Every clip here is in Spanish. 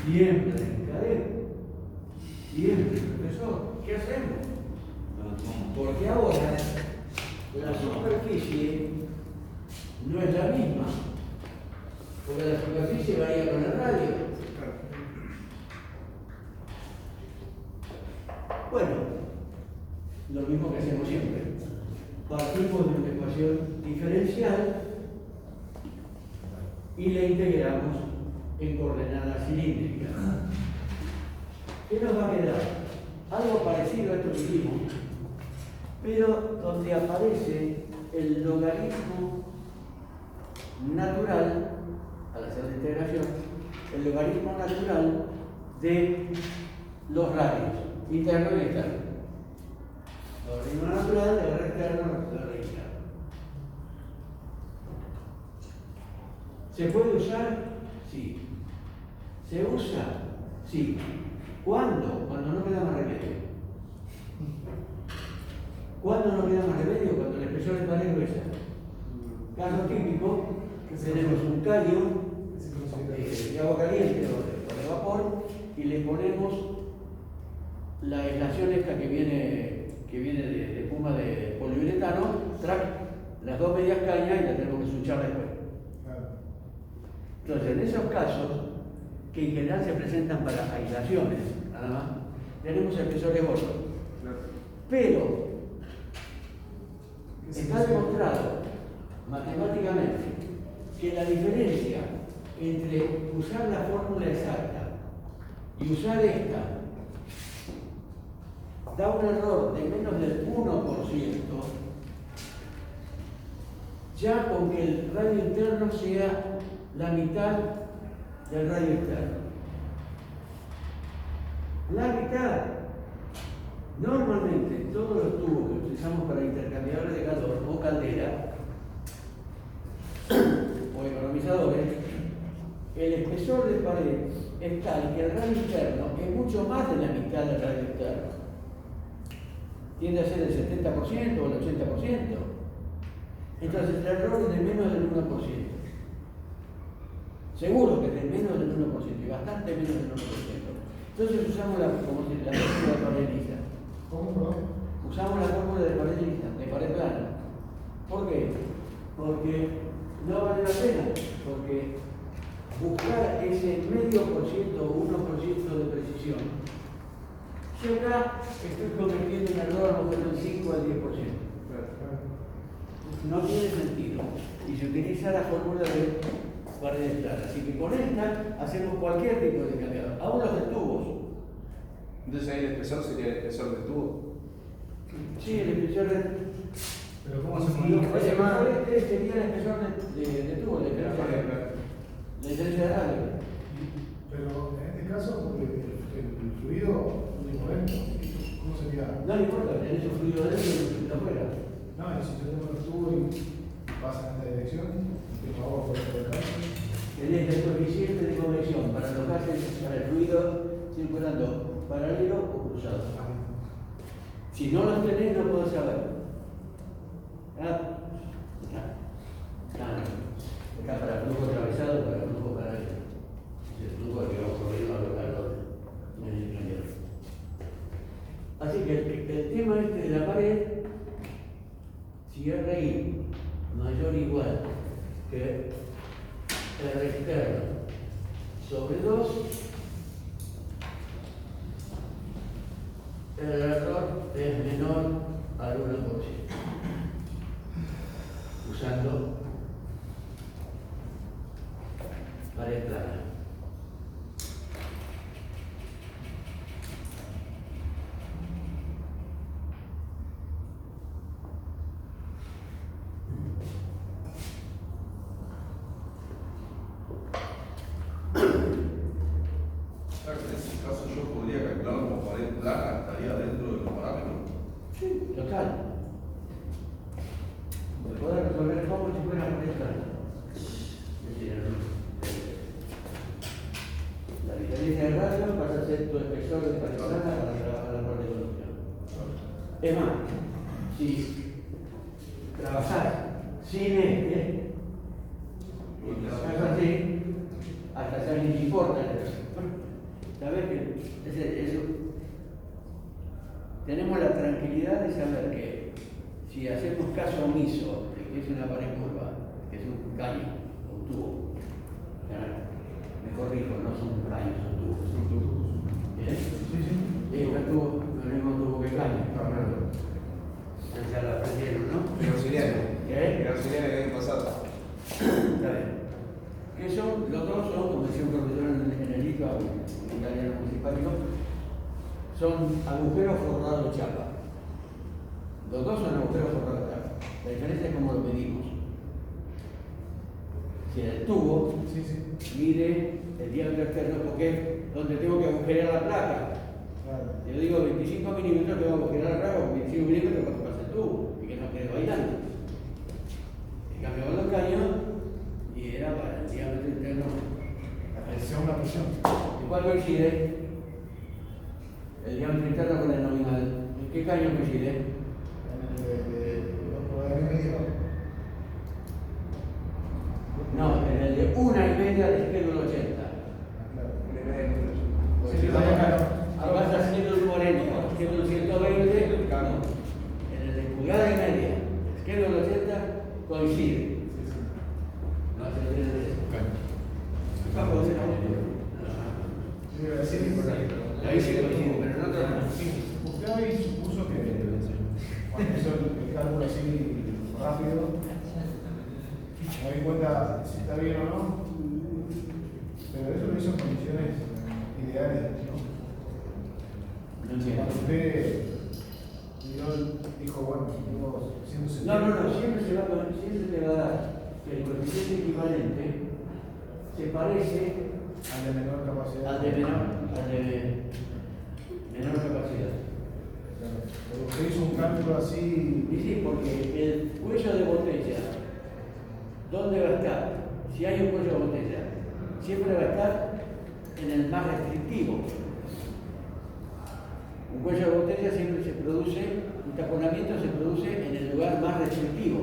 Siempre encarego. Siempre, profesor. ¿Qué hacemos? Porque ahora la superficie no es la misma. Porque la superficie varía con el radio. Bueno, lo mismo que hacemos siempre. Partimos de una ecuación diferencial y la integramos en coordenadas cilíndricas. ¿Qué nos va a quedar? Algo parecido a esto que vimos, pero donde aparece el logaritmo natural, al hacer la integración, el logaritmo natural de los radios, interno y externo. Logaritmo natural de R externo y R interno. ¿Se puede usar? Sí. ¿Se usa? Sí. ¿Cuándo? Cuando no queda más remedio. ¿Cuándo no queda más remedio? Cuando la expresión es pared gruesa. Caso típico, tenemos un calio de agua caliente o de vapor y le ponemos la aislación esta que viene de espuma de poliuretano, las dos medias cañas y las tenemos que suchar después. Entonces, en esos casos, que en general se presentan para aislaciones, nada más, tenemos espesores gordos. Pero está demostrado matemáticamente que la diferencia entre usar la fórmula exacta y usar esta da un error de menos del 1%, ya con que el radio interno sea la mitad del radio externo. La mitad. Normalmente todos los tubos que utilizamos para intercambiadores de calor o caldera o economizadores, el espesor de pared es tal que el radio interno es mucho más de la mitad del radio externo. Tiende a ser el 70% o el 80%. Entonces el error es de menos del 1%. Seguro que es de menos del 1% y bastante menos del 1%. Entonces usamos la fórmula de pared lisa. ¿Cómo? Usamos la fórmula de pared lisa, de pared plana. ¿Por qué? Porque no vale la pena, porque buscar ese medio por ciento o 1% de precisión, yo acá estoy cometiendo un error del 5 al 10%. No tiene sentido. Y se utiliza la fórmula de paredes planas. Así que con esta hacemos cualquier tipo de cambiador, aún los de tubos. Entonces ahí el espesor sería el espesor del tubo. Sí, el espesor de... Pero ¿cómo se El llama? espesor sería el espesor de tubo, de licencia de radio. Pero en este caso, porque el fluido es diferente. ¿Cómo sería? No importa, tenés un fluido dentro y un fluido afuera. No, y si yo tengo el tubo y pasa en esta dirección, tengo agua por esta acá. Tenés el coeficiente de convección para los gases, para el fluido circulando paralelo o cruzado. Si no los tenés, no podés saber. Acá para flujo atravesado, para flujo paralelo. El flujo que va corriendo a lo largo del ingeniero. Así que el tema este de la pared, si RI mayor o igual que R externo sobre 2, el error es menor al 1%, usando pared plana. En ese caso yo podría calcularlo como pared plana, estaría dentro de los parámetros. Sí, total. Se puede resolver como si fuera pared plana. Es decir, la diferencia de radio pasa a ser tu espesor de pared plana para trabajar la parte de conducción. Es más, si trabajás sin y trabajás así, hasta ya ni te importa el espesor. ¿Sabes qué? Tenemos la tranquilidad de saber que si hacemos caso omiso de que es una pared curva, que es un caño, un tubo, me corrijo, no son caños, son tubos. Son tubos. ¿Bien? Sí, sí. Un tubo, lo mismo tubo que caño. Ya la aprendieron, ¿no? El auxiliar. ¿Qué? El auxiliar del año pasado. Está bien. Que son, los dos son, como decía un profesor en el ICA, un italiano municipal, son agujeros forrados de chapa. Los dos son agujeros forrados de chapa. La diferencia es cómo lo medimos. Si el tubo Sí, sí. mide el diámetro externo, porque es donde tengo que agujerear la placa. Claro. Yo digo 25 milímetros, tengo que agujerear la placa con 25 milímetros para que pase el tubo y que no quede bailando. En cambio, con los caños, y era para el diámetro interno. Que sea una presión. ¿Y cuál coincide? El diámetro interno con el nominal. ¿En qué caño coincide? No, en el de 1,5 de schedule 80. Pues si vas a schedule 40, schedule 120, no. En el de pulgada y media, schedule 80 coincide. No se olviden de eso. Vamos a hacer ahí sí coincide, pero en otros no. Usted hoy supuso que cuando hizo el cálculo así rápido, me di cuenta si está bien o no, pero eso lo hizo en condiciones ideales, ¿no? No entiendo. Cuando usted dijo, bueno, tengo 170. No, siempre te va a dar que el coeficiente equivalente se parece Al de menor capacidad. al de menor capacidad. Pero usted hizo un cálculo así. Y sí, porque el cuello de botella, ¿dónde va a estar? Si hay un cuello de botella, siempre va a estar en el más restrictivo. Un cuello de botella siempre se produce, un taponamiento se produce en el lugar más restrictivo.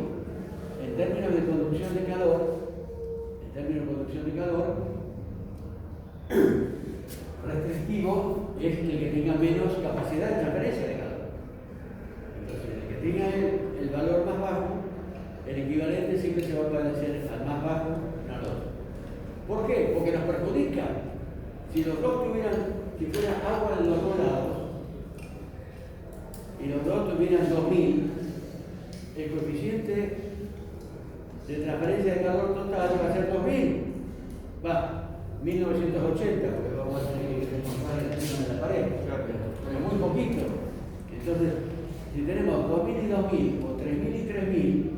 En términos de conducción de calor, restrictivo es el que tenga menos capacidad de transferencia de calor. Entonces, el que tenga el valor más bajo, el equivalente siempre se va a parecer al más bajo, no al otro. ¿Por qué? Porque nos perjudica. Si los dos si fuera agua en los dos lados, y los dos tuvieran 2000, el coeficiente de transferencia de calor total va a ser 2000. Va, 1980, porque vamos a tener que demostrar el tema de la pared, pero muy poquito. Entonces, si tenemos 2000 y 2000, o 3000 y 3000,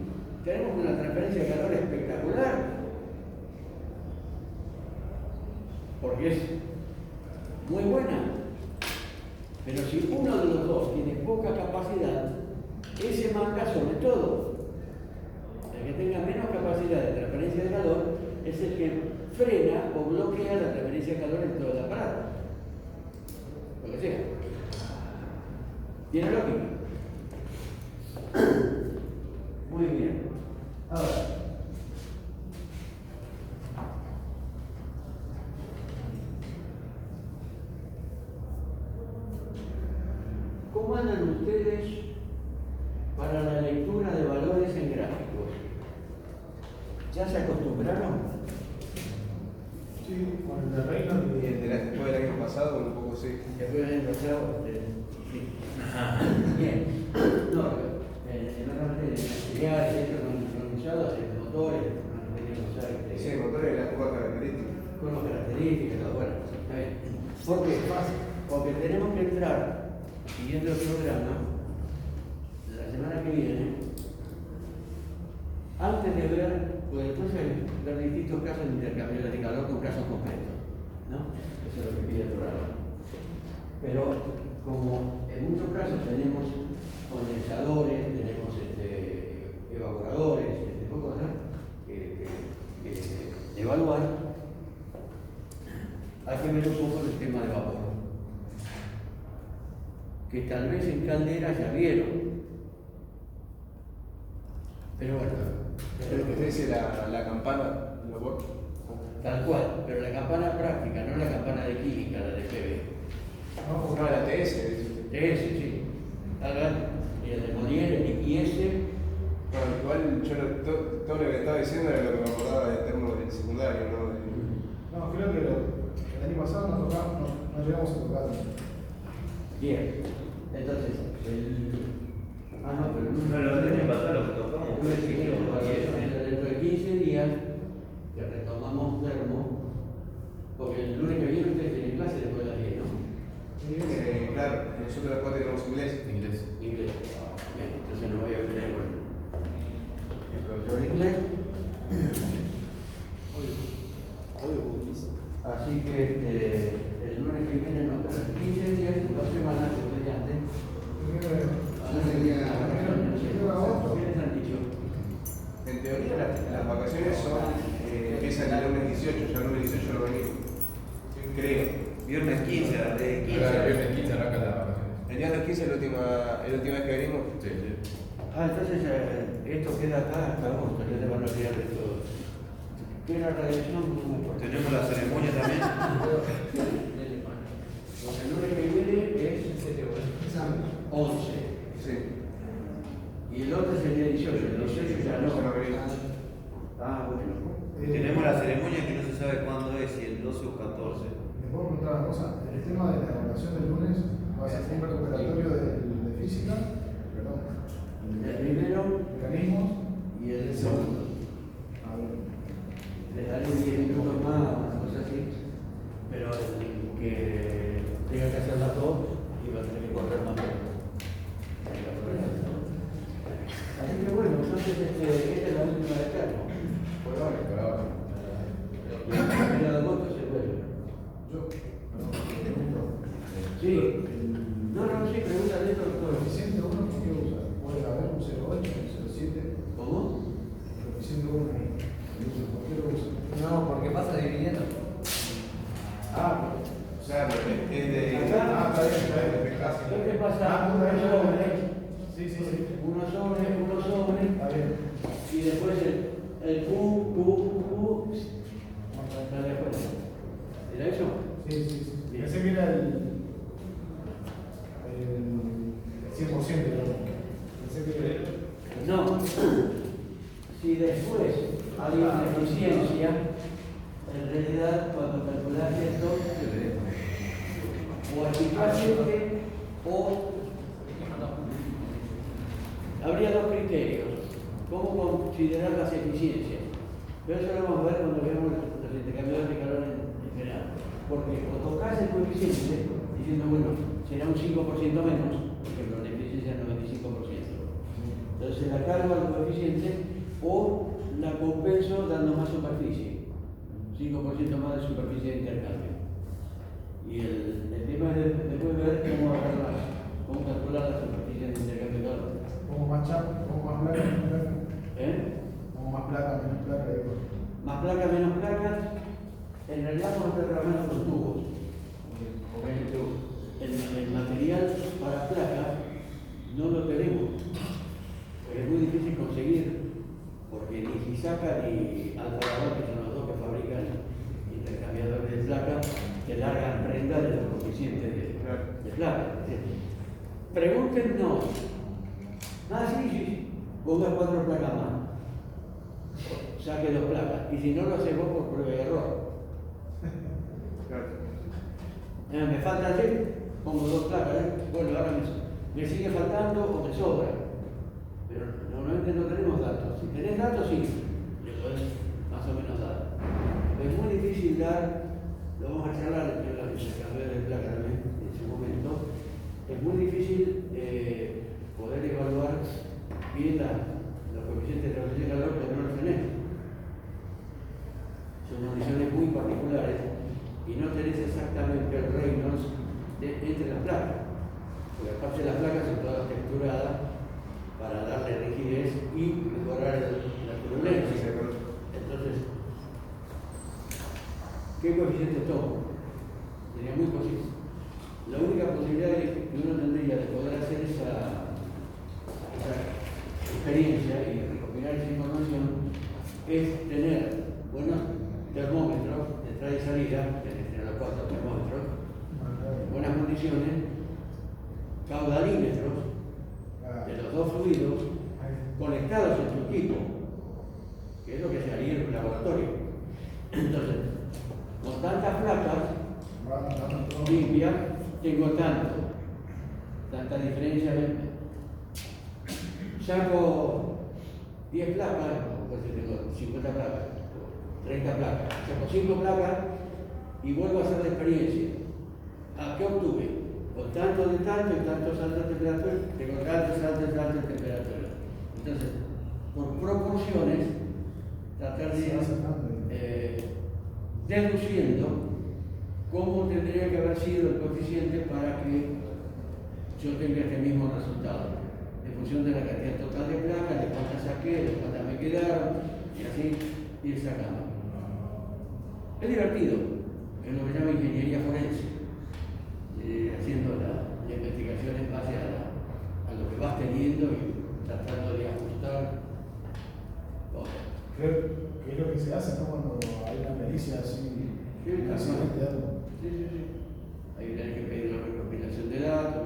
tenemos una transferencia de calor espectacular. Porque es muy buena. Pero si uno de los dos tiene poca capacidad, ese manda sobre todo. El que tenga menos capacidad de transferencia de calor es el que frena o bloquea la transferencia de calor en todo el aparato. Lo que sea. ¿Tiene lógica? Muy bien. Ahora, ¿cómo andan ustedes para la lectura de valores en gráficos? ¿Ya se acostumbraron? Sí, con el de Reynolds Y el después del año pasado, un poco sí. Después del año pasado, sí. Bien. No, en otras materias, materiales, esto no han usado, hacer motores, no han tenido que usar. Sí, el motor es la poca característica. Con las características, todo bueno, está bien. ¿Por qué? Porque tenemos que entrar, siguiendo el programa, la semana que viene, antes de ver, pues entonces ver distintos casos de intercambio de calor con casos concretos, ¿no? Eso es lo que pide el programa. Pero como en muchos casos tenemos condensadores, tenemos evaporadores, este tipo de cosas que evaluar, hay que ver un poco el tema de vapor, que tal vez en Caldera ya vieron, pero bueno. Pero que usted dice la campana del vapor. tal cual, pero la campana práctica, no la campana de química, la de PV. No, porque No, la TS, dice. Ese, sí. Hagan, y el de Monier, el IS, Bueno, igual yo todo lo que estaba diciendo era lo que me acordaba del termo del secundario, ¿no? no, creo que el año pasado no llegamos a tocar. bien. Entonces, pero No, lo del año pasado lo tocamos. dentro de 15 días que retomamos termo, porque el lunes que viene ustedes tienen clase después de las 10, ¿no? Claro, nosotros después tenemos inglés. Inglés. Inglés. Bien, entonces no voy a tener el profesor de inglés. Así que el lunes que viene no, pero en 15 días, en 2 semanas, después de antes, ¿quiénes han dicho? En teoría las vacaciones empiezan el lunes 18, ya el lunes 18 lo venimos. Creo. Viernes 15, de 15. Claro, el viernes 15 arranca las vacaciones. El día del 15 es la última vez que venimos. Sí, sí. Entonces esto queda acá hasta agosto, ya te van a olvidar de todo. ¿Qué era la radiación? No me acuerdo. Tenemos la ceremonia también. El lunes que viene es 11. Sí. Y el otro es el día 18. El 18 ya no. Ya no venimos. Ah, bueno. Tenemos la ceremonia que no se sabe cuándo es, si el 12 o 14. ¿Me puedo preguntar una cosa? El tema de la evaluación del lunes va a ser un recuperatorio de física, perdón, El primero mecanismos. y el segundo. A ver, Les daré 10 minutos más, una cosa así. Pero el que tenga que hacerla todo, iba a tener que correr más tiempo. Así que bueno, entonces esta es la última de Carlos. Por ahora. Y el primero de agosto se vuelve. yo, perdón, Sí. No, sí, pregunta de esto, el doctor. coeficiente 1, ¿por qué usa? Puede haber un 0,8, un 0,7. ¿Cómo? El coeficiente 1, ¿por qué lo usa? No, porque pasa dividiendo. Ah, Claro, es de. Acá. Está bien. ¿qué te pasa? Uno sobre, Sí. uno sobre, Está bien. y después el Q, está de acuerdo. ¿Era eso? Sí. Pensé que era el 100%, pensé que No. Si después hay una deficiencia, en realidad cuando calculas esto, o eficazmente o habría dos criterios. ¿Cómo considerar las eficiencias? Pero eso lo vamos a ver cuando veamos los intercambiadores de calor en general. Porque o tocas el coeficiente diciendo, bueno, será un 5% menos, por ejemplo, la eficiencia es 95%. Entonces la cargo al coeficiente o la compenso dando más superficie, 5% más de superficie de intercambio. Y el tema es después ver cómo calcular la superficie de intercambio de calor. como más chapo, como más placa, menos placa. Como más placa, menos placa. Más placas, menos placas, en realidad vamos a programar los tubos. Porque el material para placas no lo tenemos. Es muy difícil conseguir, porque ni Gisaca ni Alfa, que son los dos que fabrican intercambiadores de placas, que largan prenda de los coeficientes de placas. Pregúntenos. Sí. Ponga 4 placas más. Saque 2 placas. Y si no lo hace vos por prueba y error. Me falta ayer, pongo 2 placas. Bueno, ahora me sigue faltando o me sobra. Pero normalmente no tenemos datos. Si tenés datos, sí, le podés más o menos dar. Es muy difícil dar, lo vamos a charlar entre los intercambiadores de placas también en su momento. Es muy difícil poder evaluar bien los coeficientes de transición de calor que no los tenés. Son condiciones muy particulares y no tenés exactamente el Reynolds entre las placas. Porque aparte las placas son todas texturadas para darle rigidez y mejorar la turbulencia. Entonces, ¿qué coeficiente tomo? Sería muy posible. La única posibilidad que uno tendría de poder hacer esa experiencia y recopilar esa información es tener buenos termómetros conexiones, caudalímetros de los dos fluidos conectados en tu equipo, que es lo que se haría en un laboratorio. Entonces, con tantas placas limpias, tengo tanta diferencia. Saco 10 placas, pues tengo 50 placas, 30 placas, saco 5 placas y vuelvo a hacer la experiencia. ¿A qué obtuve? Con tanto de tanto y tantos altas temperaturas, tengo tantos altas temperaturas. Entonces, por proporciones, tratar de ir deduciendo cómo tendría que haber sido el coeficiente para que yo tenga este mismo resultado, en función de la cantidad total de placas, de cuántas saqué, de cuántas me quedaron, y así ir sacando. Es divertido, es lo que se llama ingeniería forense, haciendo la investigación en base a lo que vas teniendo y tratando de ajustar cosas. Creo que es lo que se hace, ¿no? Cuando hay una pericia así, Sí, ahí tenés que pedir la recopilación de datos.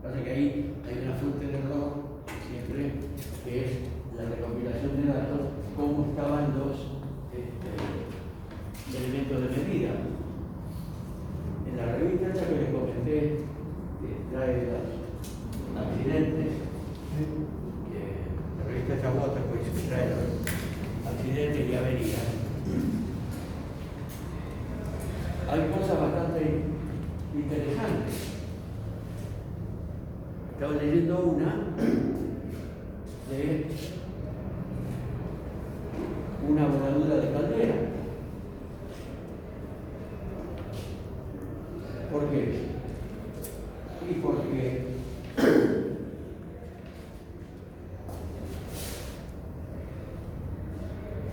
Pasa que ahí hay una fuente de error siempre, que es la recopilación de datos, cómo estaban los elementos de medida. En la revista esta que les comenté, que trae los accidentes, la revista Chabota, pues que trae los accidentes y averías. Hay cosas bastante interesantes. Estaba leyendo una de una voladura de caldera. ¿Por qué? Y porque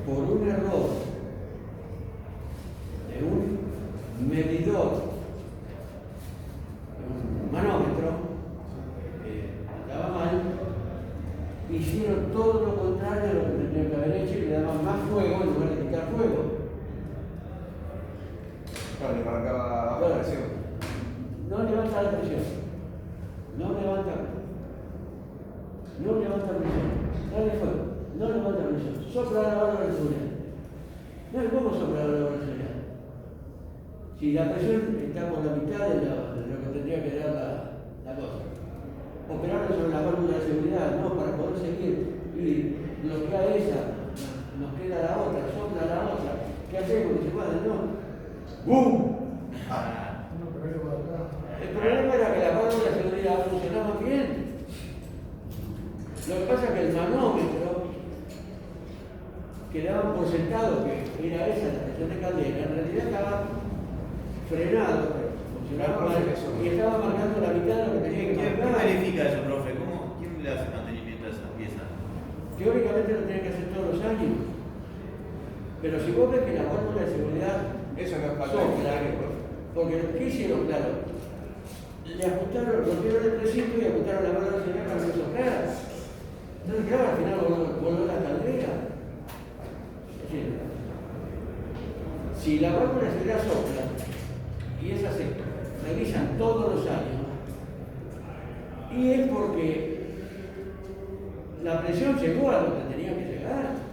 por un error de un medidor, un manómetro, andaba mal, hicieron todo lo contrario a lo que tendrían que haber hecho y le daban más fuego en lugar de quitar fuego. Claro, le marcaba baja presión. No levanta la presión, no levanta presión, dale fuego, no levanta presión, sopla la válvula de seguridad. No, ¿cómo sopla la válvula de seguridad? Si la presión está por la mitad de lo que tendría que dar la cosa. Operar sobre la válvula de seguridad, no, para poder seguir. Y bloquea esa, nos queda la otra, sopla la otra. ¿Qué hacemos? Dice, padre, no. ¡Bum! El problema era que la válvula de seguridad funcionaba bien. Lo que pasa es que el manómetro, que daban por sentado que era esa la presión de caldera, en realidad estaba frenado, funcionaba mal, y estaba marcando la mitad de lo que tenía que ¿Quién marcar. verifica eso, profe? ¿Quién le hace mantenimiento a esas piezas? Teóricamente lo tenía que hacer todos los años. Pero si vos ves que la válvula de seguridad Eso no es falta de sopla, ingeniería. porque ¿qué hicieron? Claro, le ajustaron, rompieron el precinto y ajustaron la válvula de seguridad para que soplara. Entonces, claro, al final volvió la caldera. Es decir, si la válvula de seguridad sopla, y esas se revisan todos los años, y es porque la presión llegó a lo que tenía que llegar.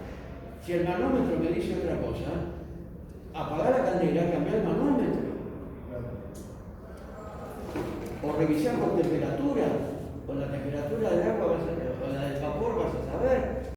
Si el manómetro me dice otra cosa, apagar la caldera, cambiar el manómetro. O revisar por temperatura.